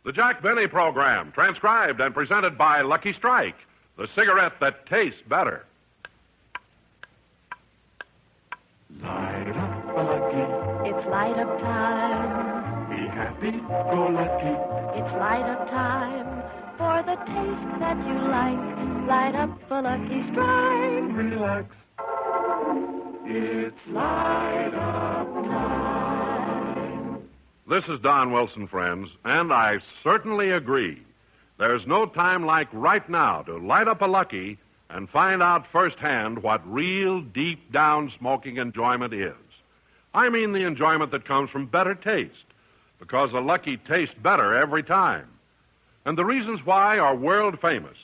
The Jack Benny Program, transcribed and presented by Lucky Strike, the cigarette that tastes better. Light up a lucky. It's light up time. Be happy, go lucky. It's light up time. For the taste that you like, light up a Lucky Strike. Relax. It's light up time. This is Don Wilson, friends, and I certainly agree. There's no time like right now to light up a Lucky and find out firsthand what real deep-down smoking enjoyment is. I mean the enjoyment that comes from better taste, because a Lucky tastes better every time. And the reasons why are world famous.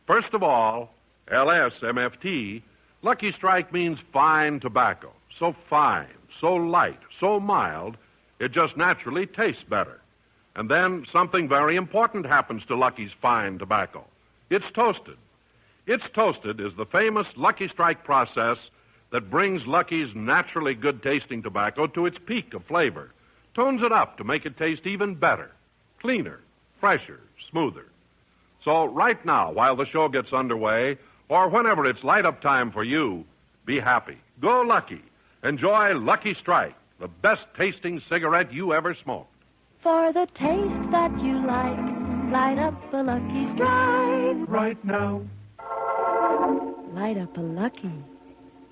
First of all, LSMFT, Lucky Strike means fine tobacco. So fine, so light, so mild, it just naturally tastes better. And then something very important happens to Lucky's fine tobacco. It's toasted. It's toasted is the famous Lucky Strike process that brings Lucky's naturally good-tasting tobacco to its peak of flavor, tones it up to make it taste even better, cleaner, fresher, smoother. So right now, while the show gets underway, or whenever it's light-up time for you, be happy. Go Lucky. Enjoy Lucky Strike, the best-tasting cigarette you ever smoked. For the taste that you like, light up a Lucky Strike. Right now. Light up a Lucky.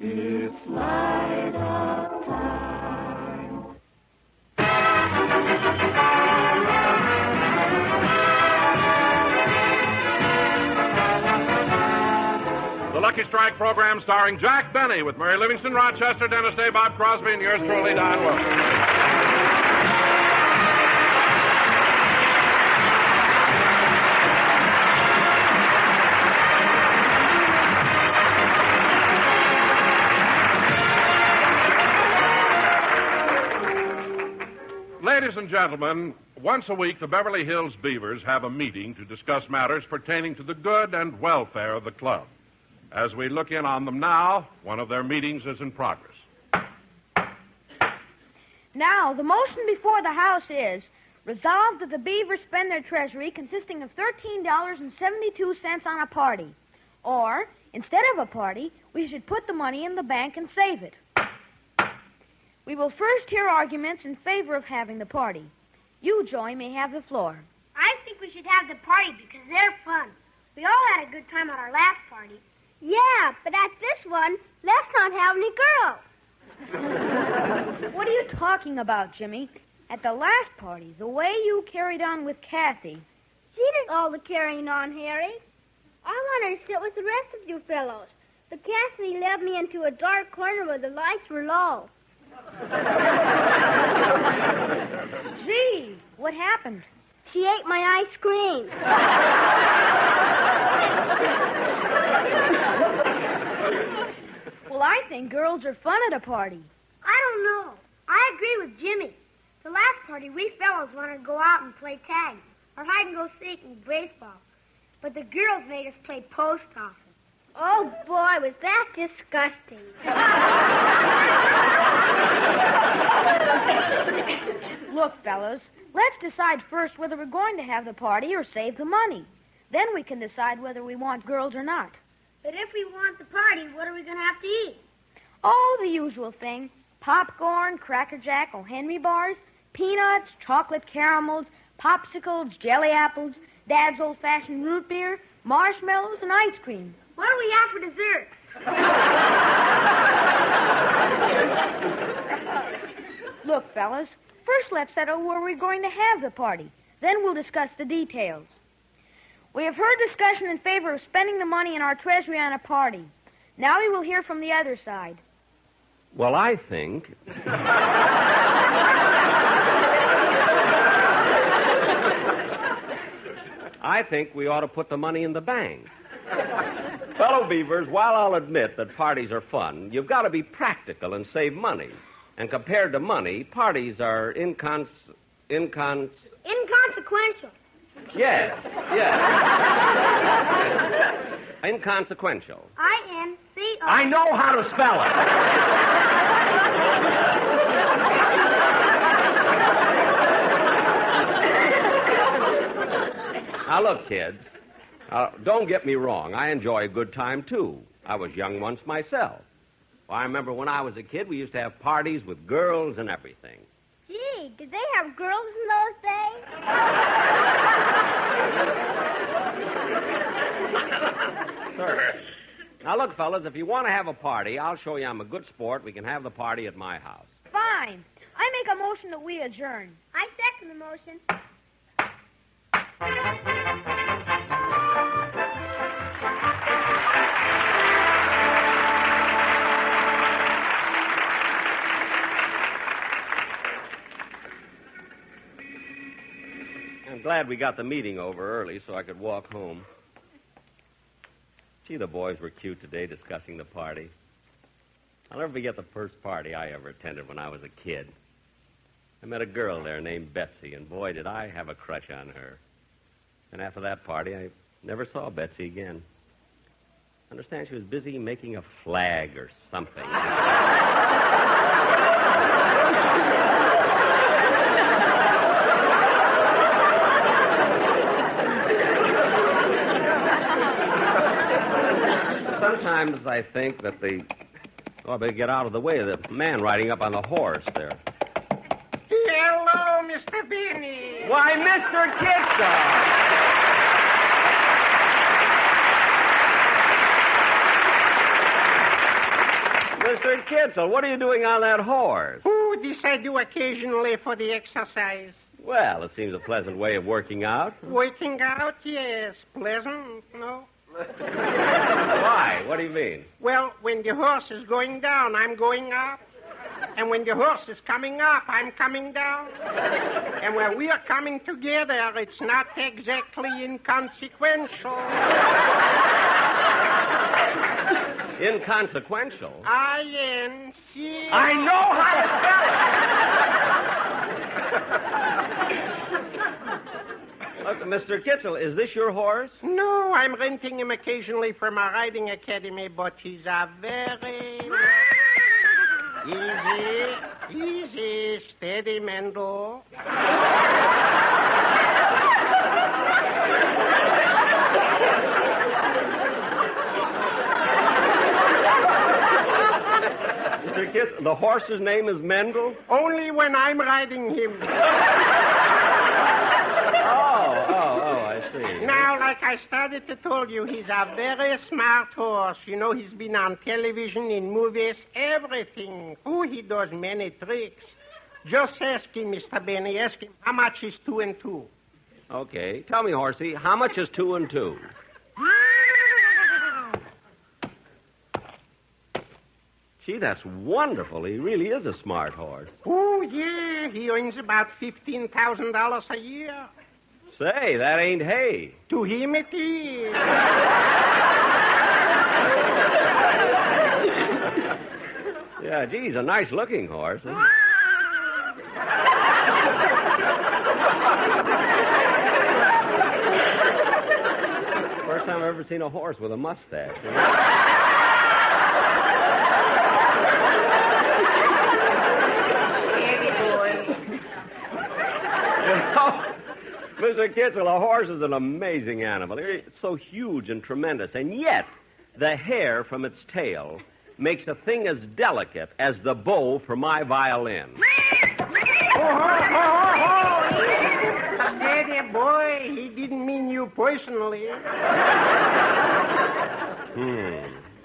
It's light up time. The Lucky Strike program starring Jack Benny with Mary Livingston, Rochester, Dennis Day, Bob Crosby, and yours truly, Don Wilson. Ladies and gentlemen, once a week the Beverly Hills Beavers have a meeting to discuss matters pertaining to the good and welfare of the club. As we look in on them now, one of their meetings is in progress. Now, the motion before the House is resolved that the Beavers spend their treasury consisting of $13.72 on a party. Or, instead of a party, we should put the money in the bank and save it. We will first hear arguments in favor of having the party. You, Joey, may have the floor. I think we should have the party because they're fun. We all had a good time at our last party. Yeah, but at this one, let's not have any girls. What are you talking about, Jimmy? At the last party, the way you carried on with Kathy. She did all the carrying on, Harry. I wanted to sit with the rest of you fellows, but Kathy led me into a dark corner where the lights were low. Gee, what happened? She ate my ice cream. Well, I think girls are fun at a party. I don't know. I agree with Jimmy. The last party, we fellows wanted to go out and play tag or hide and go seek and baseball. But the girls made us play post office. Oh, boy, was that disgusting. Look, fellows, let's decide first whether we're going to have the party or save the money. Then we can decide whether we want girls or not. But if we want the party, what are we going to have to eat? Oh, the usual thing. Popcorn, Cracker Jack, O. Henry bars, peanuts, chocolate caramels, popsicles, jelly apples, Dad's old-fashioned root beer, marshmallows, and ice cream. What do we have for dessert? Look, fellas, first let's settle where we're going to have the party. Then we'll discuss the details. We have heard discussion in favor of spending the money in our treasury on a party. Now we will hear from the other side. Well, I think... I think we ought to put the money in the bank. Fellow Beavers, while I'll admit that parties are fun, you've got to be practical and save money. And compared to money, parties are Inconsequential. Yes. Inconsequential. I-N-C-O... I know how to spell it. Now, look, kids. Don't get me wrong. I enjoy a good time, too. I was young once myself. Well, I remember when I was a kid, we used to have parties with girls and everything. Gee, did they have girls in those days? Sir. Now, look, fellas, if you want to have a party, I'll show you I'm a good sport. We can have the party at my house. Fine. I make a motion that we adjourn. I second the motion. I'm glad we got the meeting over early so I could walk home. Gee, the boys were cute today discussing the party. I'll never forget the first party I ever attended when I was a kid. I met a girl there named Betsy, and boy, did I have a crush on her. And after that party, I never saw Betsy again. I understand she was busy making a flag or something. Sometimes I think that I better get out of the way of the man riding up on the horse there. Hello, Mr. Benny. Why, Mr. Kitzel! Mr. Kitzel, what are you doing on that horse? Oh, this I do occasionally for the exercise. Well, it seems a pleasant way of working out. Working out, yes. Pleasant, no? Why? What do you mean? Well, when the horse is going down, I'm going up. And when the horse is coming up, I'm coming down. And when we are coming together, it's not exactly inconsequential. Inconsequential? I-N-C... I know how to spell it! Look, Mr. Kitzel, is this your horse? No, I'm renting him occasionally from a riding academy, but he's a very... Easy, steady, Mendel. Mr. Kitzel, the horse's name is Mendel? Only when I'm riding him. I see. Now, like I started to tell you, he's a very smart horse. You know, he's been on television, in movies, everything. Oh, he does many tricks. Just ask him, Mr. Benny. Ask him, how much is 2 and 2? Okay. Tell me, horsey, how much is 2 and 2? Gee, that's wonderful. He really is a smart horse. Oh, yeah. He earns about $15,000 a year. Say, that ain't hay. To him it is. Yeah, gee, he's a nice-looking horse. Huh? First time I've ever seen a horse with a mustache. Mr. Kitzel, a horse is an amazing animal. It's so huge and tremendous, and yet the hair from its tail makes a thing as delicate as the bow for my violin. Steady, boy. He didn't mean you personally.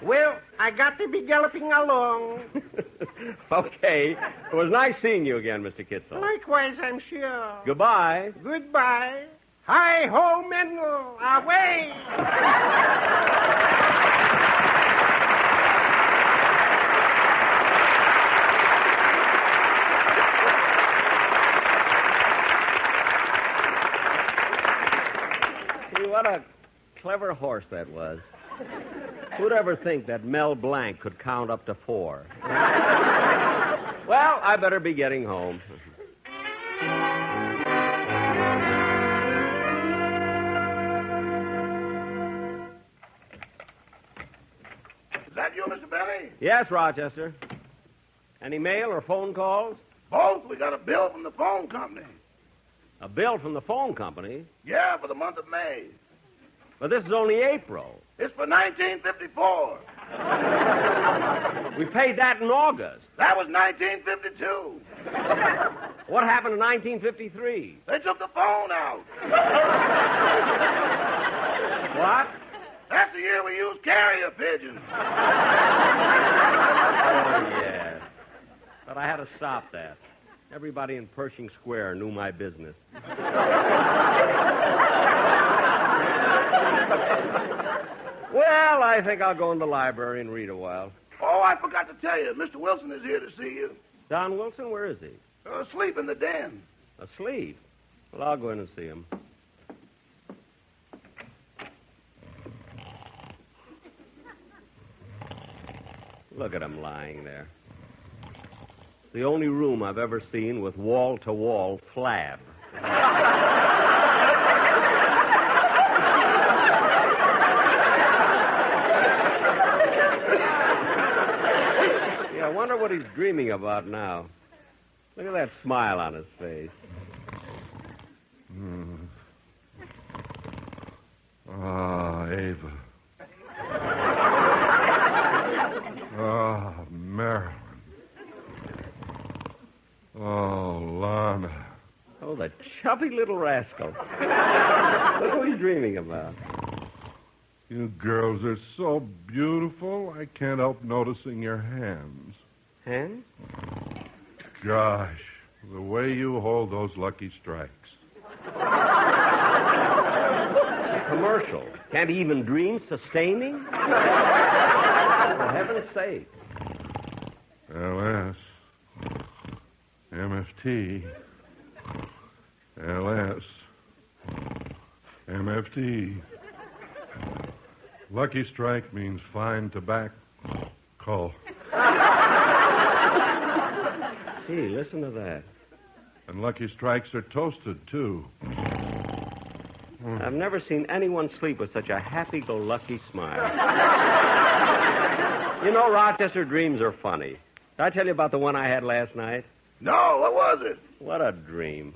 Well, I got to be galloping along. Okay. It was nice seeing you again, Mr. Kitzel. Likewise, I'm sure. Goodbye. Goodbye. Hi-ho, Mendel. Away. See, what a clever horse that was. Who'd ever think that Mel Blanc could count up to 4? Well, I better be getting home. Is that you, Mr. Benny? Yes, Rochester. Any mail or phone calls? Both. We got a bill from the phone company. A bill from the phone company? Yeah, for the month of May. But this is only April. It's for 1954. We paid that in August. That was 1952. What happened in 1953? They took the phone out. What? That's the year we used carrier pigeons. Oh, yes. But I had to stop that. Everybody in Pershing Square knew my business. Well, I think I'll go in the library and read a while. Oh, I forgot to tell you. Mr. Wilson is here to see you. Don Wilson, where is he? Asleep in the den. Asleep? Well, I'll go in and see him. Look at him lying there. The only room I've ever seen with wall-to-wall flab. Yeah, I wonder what he's dreaming about now. Look at that smile on his face. Ah, Ava. Ah, Marilyn. Oh, Lana. Oh, the chubby little rascal. Look what he's dreaming about. You girls are so beautiful, I can't help noticing your hands. Hands? Gosh, the way you hold those Lucky Strikes. Commercial. Can't he even dream sustaining? For heaven's sake. LS. MFT. LS. MFT. Lucky Strike means fine tobacco. Gee, listen to that. And Lucky Strikes are toasted, too. I've never seen anyone sleep with such a happy-go-lucky smile. You know, Rochester dreams are funny. Did I tell you about the one I had last night? No, what was it? What a dream.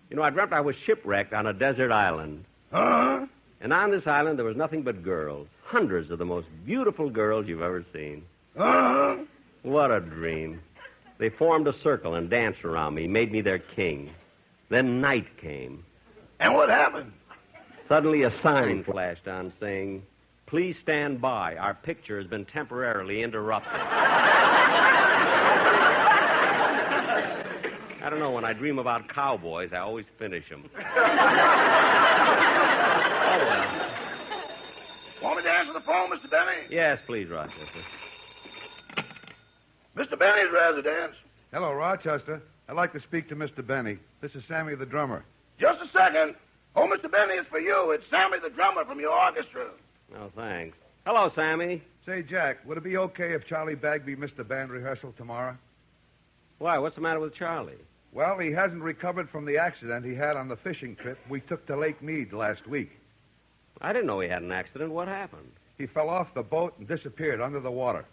You know, I dreamt I was shipwrecked on a desert island. Huh? And on this island, there was nothing but girls. Hundreds of the most beautiful girls you've ever seen. Uh-huh. What a dream. They formed a circle and danced around me, made me their king. Then night came. And what happened? Suddenly a sign flashed on saying, "Please stand by. Our picture has been temporarily interrupted." I don't know. When I dream about cowboys, I always finish them. Oh, well. Want me to answer the phone, Mr. Benny? Yes, please, Rochester. Mr. Benny's residence. Hello, Rochester. I'd like to speak to Mr. Benny. This is Sammy the drummer. Just a second. Oh, Mr. Benny, it's for you. It's Sammy the drummer from your orchestra. Oh, thanks. Hello, Sammy. Say, Jack, would it be okay if Charlie Bagby missed the band rehearsal tomorrow? Why, what's the matter with Charlie? Well, he hasn't recovered from the accident he had on the fishing trip we took to Lake Mead last week. I didn't know he had an accident. What happened? He fell off the boat and disappeared under the water.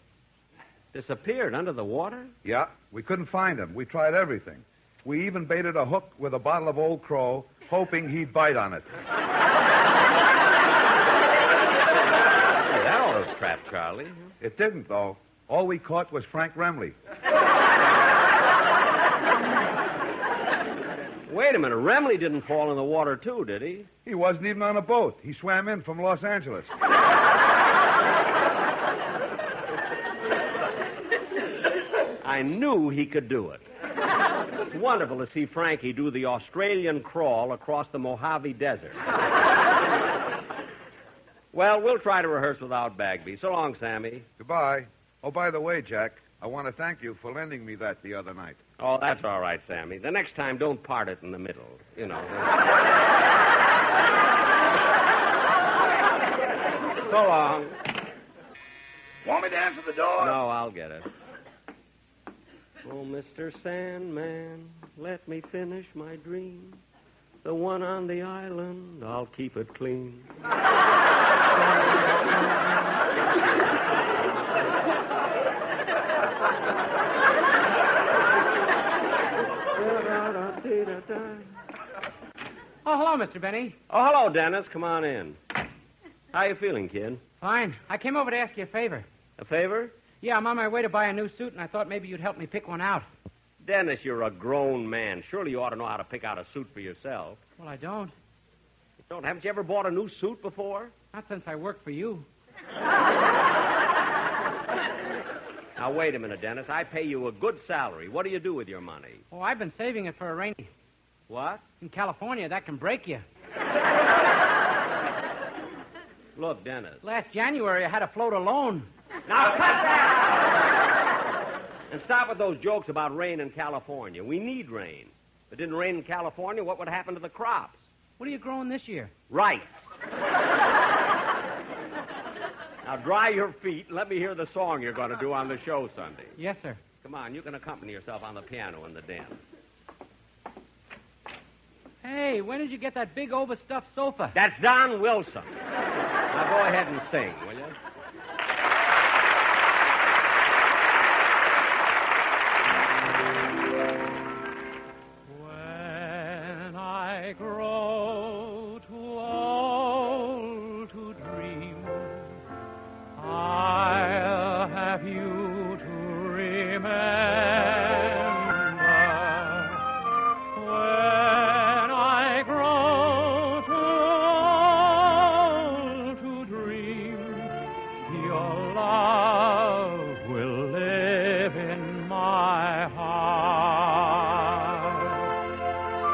Disappeared under the water? Yeah, we couldn't find him. We tried everything. We even baited a hook with a bottle of Old Crow, hoping he'd bite on it. Hey, that ought to trap Charlie. It didn't, though. All we caught was Frank Remley. Wait a minute. Remley didn't fall in the water, too, did he? He wasn't even on a boat. He swam in from Los Angeles. I knew he could do it. It's wonderful to see Frankie do the Australian crawl across the Mojave Desert. Well, we'll try to rehearse without Bagby. So long, Sammy. Goodbye. Oh, by the way, Jack, I want to thank you for lending me that the other night. Oh, that's all right, Sammy. The next time, don't part it in the middle, you know. So long. Want me to answer the door? No, I'll get it. Oh, Mr. Sandman, let me finish my dream. The one on the island, I'll keep it clean. Oh, hello, Mr. Benny. Oh, hello, Dennis. Come on in. How you feeling, kid? Fine. I came over to ask you a favor. A favor? Yeah, I'm on my way to buy a new suit, and I thought maybe you'd help me pick one out. Dennis, you're a grown man. Surely you ought to know how to pick out a suit for yourself. Well, I don't. You don't? Haven't you ever bought a new suit before? Not since I worked for you. Now, wait a minute, Dennis. I pay you a good salary. What do you do with your money? Oh, I've been saving it for a rainy... What? In California, that can break you. Look, Dennis. Last January, I had a float alone. Now, cut that! And stop with those jokes about rain in California. We need rain. If it didn't rain in California, what would happen to the crops? What are you growing this year? Rice. Now, dry your feet and let me hear the song you're going to do on the show Sunday. Yes, sir. Come on, you can accompany yourself on the piano in the den. Hey, when did you get that big overstuffed sofa? That's Don Wilson. Now, go ahead and sing, will you? When I grow too old to dream, I'll have you to remember. When I grow too old to dream, your love will live in my heart.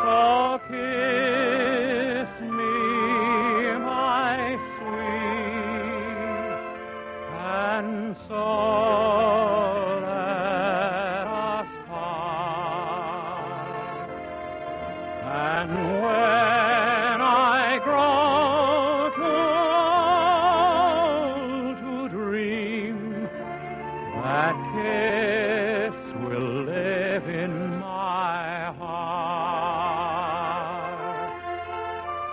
So kiss me, my sweet, and so let us part. And when I grow too old to dream, that kiss will live in my heart.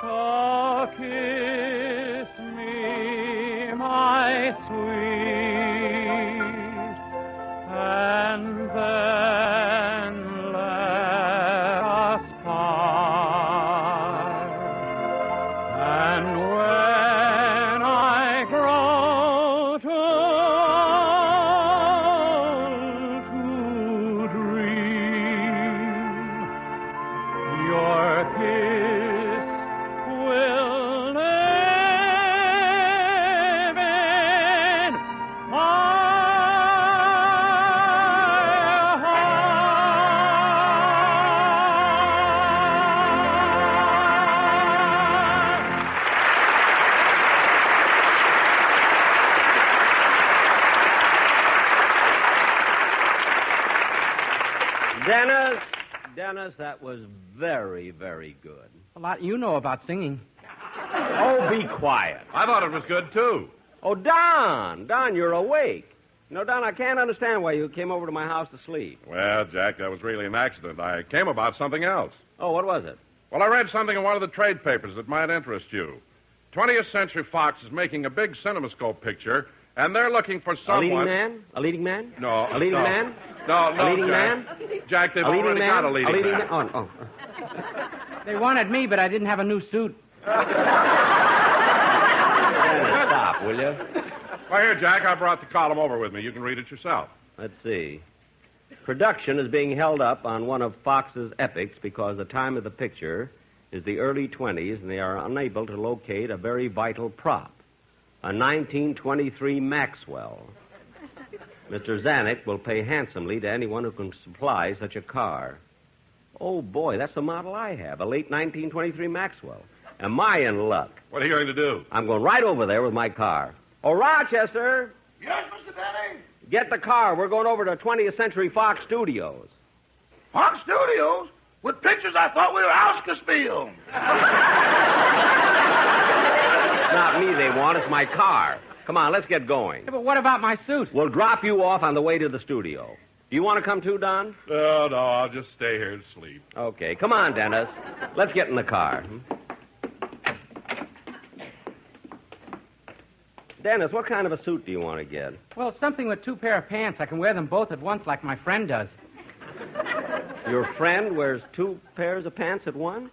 So kiss me, my sweet, and then let us part. And when I grow too old to dream, your kiss will live in my heart. Dennis, that was very, very good. A lot you know about singing. Oh, be quiet. I thought it was good, too. Oh, Don, you're awake. No, Don, I can't understand why you came over to my house to sleep. Well, Jack, that was really an accident. I came about something else. Oh, what was it? Well, I read something in one of the trade papers that might interest you. 20th Century Fox is making a big CinemaScope picture, and they're looking for someone... A leading man? A leading man? No. A leading no. man? No, A leading Jack. man? Jack, they've A leading already man? got a leading man. Oh. They wanted me, but I didn't have a new suit. Dennis, stop, will you? Well, here, Jack, I brought the column over with me. You can read it yourself. Let's see. Production is being held up on one of Fox's epics because the time of the picture is the early 20s, and they are unable to locate a very vital prop, a 1923 Maxwell. Mr. Zanuck will pay handsomely to anyone who can supply such a car. Oh, boy, that's the model I have, a late 1923 Maxwell. Am I in luck? What are you going to do? I'm going right over there with my car. Oh, Rochester, Yes, Mr. Benny? get the car. We're going over to 20th Century Fox Studios. Fox Studios? With pictures I thought we were Auskerspiel. Not me they want, it's my car. Come on, let's get going. Yeah, but what about my suit? We'll drop you off on the way to the studio. Do you want to come too, Don? No, I'll just stay here and sleep. Okay, come on, Dennis. Let's get in the car. Dennis, what kind of a suit do you want to get? Well, something with two pair of pants. I can wear them both at once like my friend does. Your friend wears two pairs of pants at once?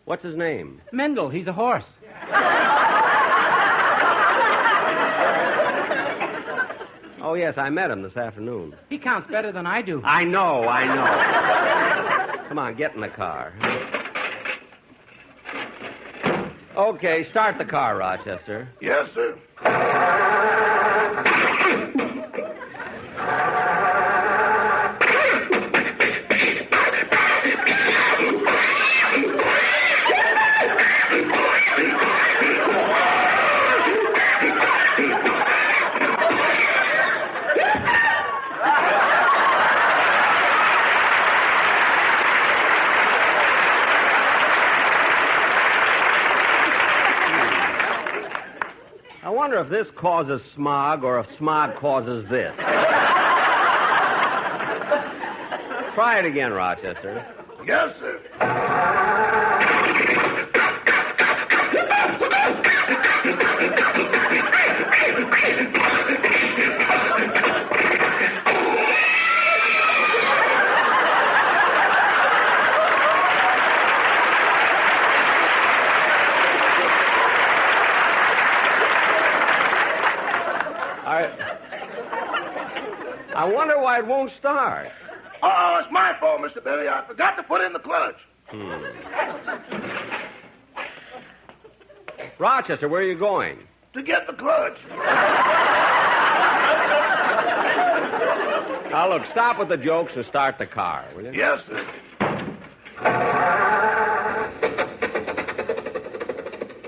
What's his name? Mendel, he's a horse. Oh, yes, I met him this afternoon. He counts better than I do. I know. Come on, get in the car. Okay, start the car, Rochester. Yes, sir. I wonder if this causes smog or if smog causes this. Try it again, Rochester. Yes, sir. I wonder why it won't start. Oh, it's my fault, Mr. Benny. I forgot to put in the clutch. Rochester, where are you going? To get the clutch. Now, look, stop with the jokes and start the car, will you? Yes, sir.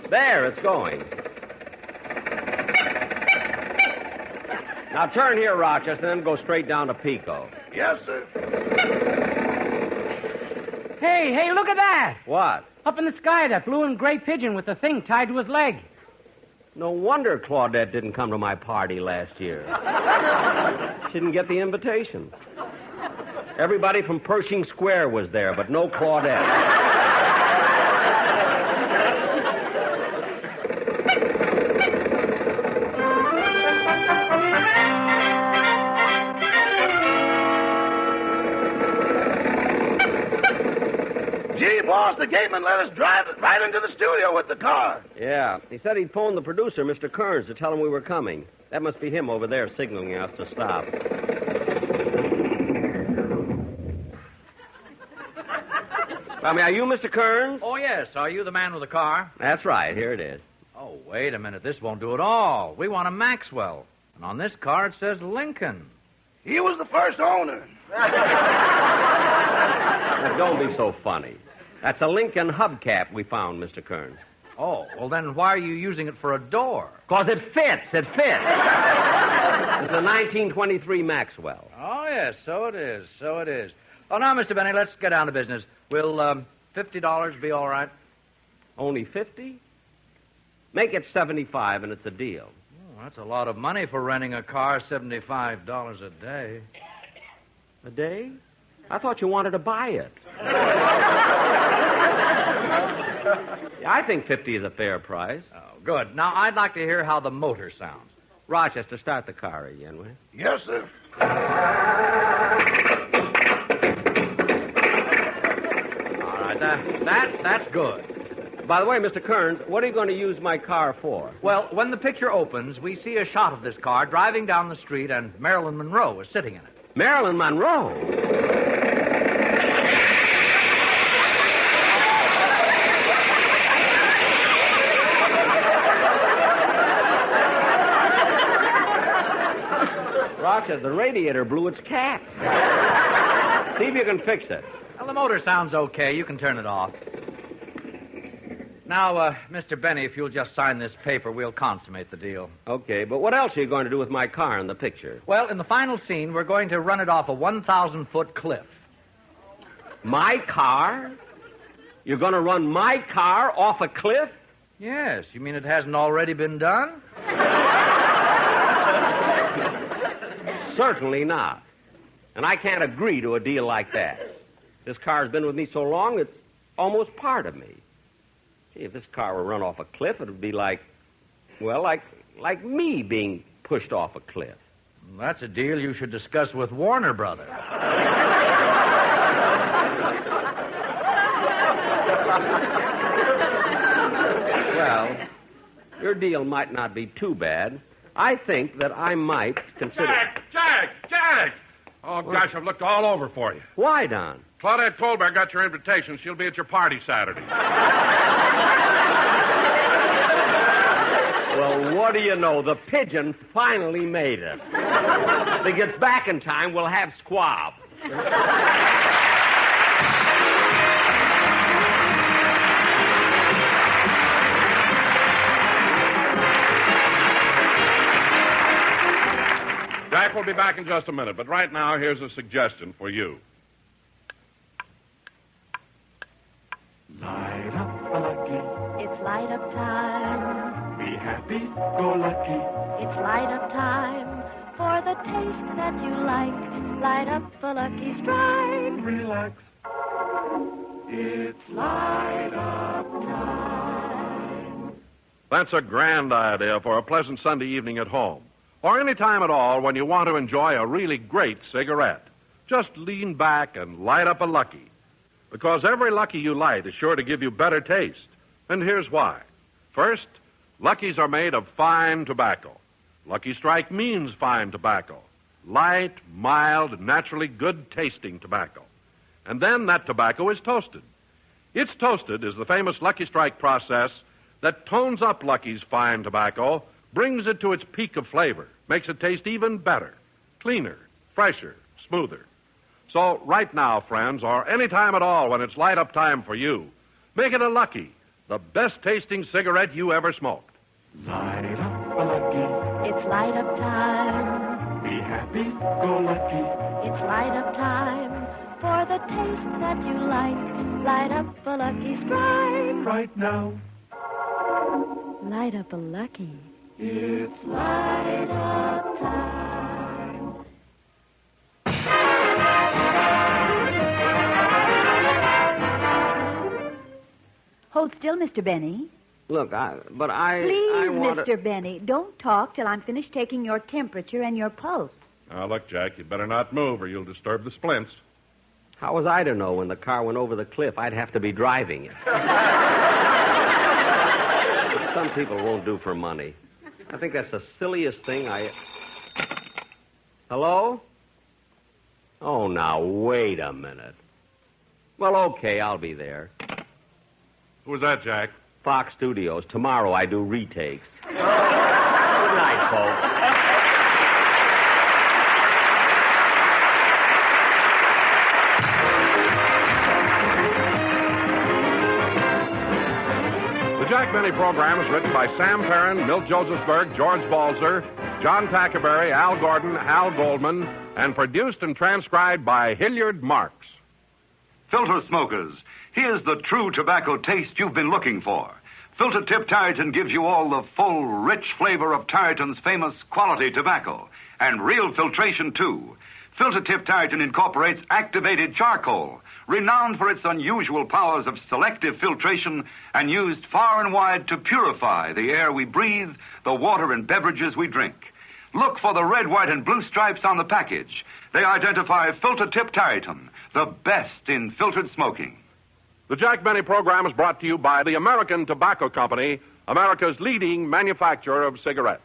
There, it's going. Now turn here, Rochester, and then go straight down to Pico. Yes, sir. Hey, look at that. What? Up in the sky, that blue and gray pigeon with the thing tied to his leg. No wonder Claudette didn't come to my party last year. She didn't get the invitation. Everybody from Pershing Square was there, but no Claudette. Gee, boss, the gateman let us drive right into the studio with the car. Yeah, he said he'd phone the producer, Mr. Kearns, to tell him we were coming. That must be him over there signaling us to stop. I mean, are you Mr. Kearns? Oh, yes. Are you the man with the car? That's right. Here it is. Oh, wait a minute. This won't do at all. We want a Maxwell. And on this car it says Lincoln. He was the first owner. Now, don't be so funny. That's a Lincoln hubcap we found, Mr. Kearns. Oh, well, then why are you using it for a door? Because it fits. It fits. It's a 1923 Maxwell. Oh, yes, so it is. So it is. Oh, now, Mr. Benny, let's get down to business. Will $50 be all right? Only 50? Make it 75 and it's a deal. Oh, that's a lot of money for renting a car, $75 a day. A day? I thought you wanted to buy it. I think 50 is a fair price. Oh, good. Now, I'd like to hear how the motor sounds. Rochester, start the car again, will you? Yes, sir. All right, that's good. By the way, Mr. Kearns, what are you going to use my car for? Well, when the picture opens, we see a shot of this car driving down the street, and Marilyn Monroe is sitting in it. Marilyn Monroe? Rochester, the radiator blew its cap. See if you can fix it. Well, the motor sounds okay. You can turn it off. Now, Mr. Benny, if you'll just sign this paper, we'll consummate the deal. Okay, but what else are you going to do with my car in the picture? Well, in the final scene, we're going to run it off a 1,000-foot cliff. My car? You're going to run my car off a cliff? Yes. You mean it hasn't already been done? Certainly not. And I can't agree to a deal like that. This car's been with me so long, it's almost part of me. Gee, if this car were run off a cliff, it would be like me being pushed off a cliff. That's a deal you should discuss with Warner Brothers. Well, your deal might not be too bad. I think that I might consider... Jack! Oh, gosh, I've looked all over for you. Why, Don? Claudette Colbert got your invitation. She'll be at your party Saturday. Well, what do you know? The pigeon finally made it. If he gets back in time, we'll have squab. Jack will be back in just a minute, but right now, here's a suggestion for you. Light up a lucky. It's light up time. Be happy, go lucky. It's light up time for the taste that you like. Light up a Lucky Strike. Relax. It's light up time. That's a grand idea for a pleasant Sunday evening at home. Or any time at all when you want to enjoy a really great cigarette. Just lean back and light up a Lucky. Because every Lucky you light is sure to give you better taste. And here's why. First, Luckies are made of fine tobacco. Lucky Strike means fine tobacco. Light, mild, naturally good-tasting tobacco. And then that tobacco is toasted. It's toasted is the famous Lucky Strike process that tones up Lucky's fine tobacco, brings it to its peak of flavor, makes it taste even better, cleaner, fresher, smoother. So right now, friends, or any time at all when it's light up time for you, make it a Lucky, the best-tasting cigarette you ever smoked. Light up a lucky. It's light up time. Be happy, go lucky. It's light up time for the taste that you like. Light up a Lucky Strike. Right now. Light up a Lucky. It's light up time. Hold still, Mr. Benny. Look, I Please, want Mr. Benny, don't talk till I'm finished taking your temperature and your pulse. Now, look, Jack, you'd better not move or you'll disturb the splints. How was I to know when the car went over the cliff I'd have to be driving it? Some people won't do for money. I think that's the silliest thing Hello? Oh, now, wait a minute. Well, okay, I'll be there. Who was that, Jack? Fox Studios. Tomorrow I do retakes. Good night, folks. The Jack Benny program is written by Sam Perrin, Milt Josephsberg, George Balzer, John Tackerberry, Al Gordon, Al Goldman, and produced and transcribed by Hilliard Marks. Filter smokers, here's the true tobacco taste you've been looking for. Filter Tip Tarleton gives you all the full, rich flavor of Tarleton's famous quality tobacco, and real filtration, too. Filter Tip Tarleton incorporates activated charcoal, renowned for its unusual powers of selective filtration and used far and wide to purify the air we breathe, the water and beverages we drink. Look for the red, white, and blue stripes on the package. They identify Filter Tip Tarleton, the best in filtered smoking. The Jack Benny program is brought to you by the American Tobacco Company, America's leading manufacturer of cigarettes.